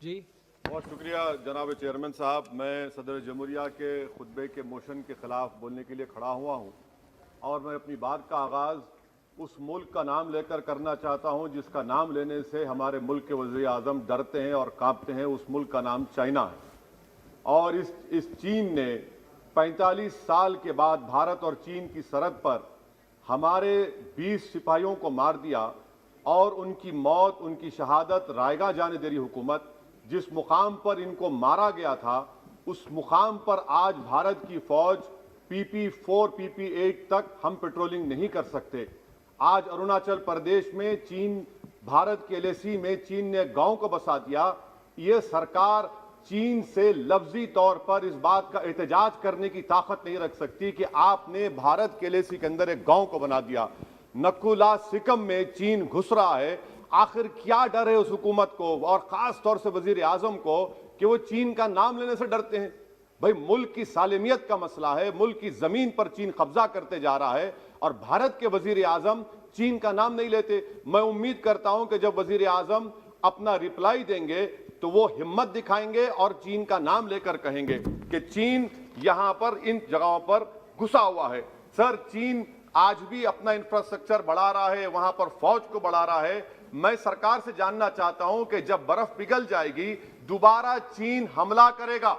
जी बहुत शुक्रिया जनाब चेयरमैन साहब। मैं सदर जमहूरिया के खुतबे के मोशन के खिलाफ बोलने के लिए खड़ा हुआ हूँ और मैं अपनी बात का आगाज़ उस मुल्क का नाम लेकर करना चाहता हूँ जिसका नाम लेने से हमारे मुल्क के वज़ीर आज़म डरते हैं और कांपते हैं। उस मुल्क का नाम चाइना है और इस चीन ने 45 साल के बाद भारत और चीन की सरहद पर हमारे 20 सिपाहियों को मार दिया और उनकी मौत, उनकी शहादत रायगा जाने दे रही हुकूमत। जिस मुकाम पर इनको मारा गया था उस मुकाम पर आज भारत की फौज PP4 PP8 तक हम पेट्रोलिंग नहीं कर सकते। आज अरुणाचल प्रदेश में चीन, भारत के LAC में चीन ने गांव को बसा दिया। ये सरकार चीन से लफ्जी तौर पर इस बात का एहतजाज करने की ताकत नहीं रख सकती कि आपने भारत के LAC के अंदर एक गांव को बना दिया। नकुला सिकम में चीन घुस रहा है। आखिर क्या डर है उस हुकूमत को और खास तौर से वजीर आजम को कि वो चीन का नाम लेने से डरते हैं? भाई, मुल्क की सालिमियत का मसला है, मुल्क की जमीन पर चीन कब्जा करते जा रहा है और भारत के वजीर आजम चीन का नाम नहीं लेते। मैं उम्मीद करता हूं कि जब वजीर आजम अपना रिप्लाई देंगे तो वो हिम्मत दिखाएंगे और चीन का नाम लेकर कहेंगे कि चीन यहां पर इन जगहों पर घुसा हुआ है। सर, चीन आज भी अपना इंफ्रास्ट्रक्चर बढ़ा रहा है, वहां पर फौज को बढ़ा रहा है। मैं सरकार से जानना चाहता हूं कि जब बर्फ पिघल जाएगी दोबारा चीन हमला करेगा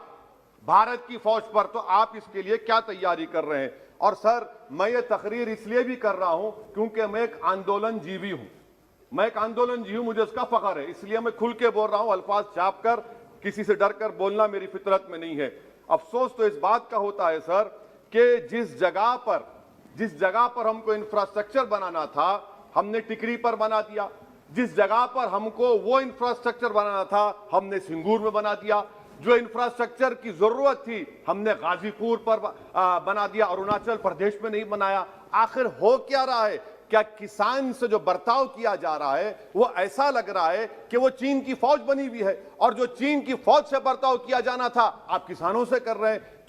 भारत की फौज पर, तो आप इसके लिए क्या तैयारी कर रहे हैं? और सर, मैं ये तकरीर इसलिए भी कर रहा हूं क्योंकि मैं एक आंदोलन जीवी हूं, मुझे इसका फख्र है, इसलिए मैं खुल के बोल रहा हूं। अल्फाज छाप कर, किसी से डर कर बोलना मेरी फितरत में नहीं है। अफसोस तो इस बात का होता है सर कि जिस जगह पर हमको इंफ्रास्ट्रक्चर बनाना था हमने टिकरी पर बना दिया, जिस जगह पर हमको वो इंफ्रास्ट्रक्चर बनाना था हमने सिंगूर में बना दिया, जो इंफ्रास्ट्रक्चर की जरूरत थी हमने गाजीपुर पर बना दिया, अरुणाचल प्रदेश में नहीं बनाया। आखिर हो क्या रहा है? क्या किसान से जो बर्ताव किया जा रहा है वो ऐसा लग रहा है कि वो चीन की फौज बनी हुई है और जो चीन की फौज से बर्ताव किया जाना था आप किसानों से कर रहे हैं?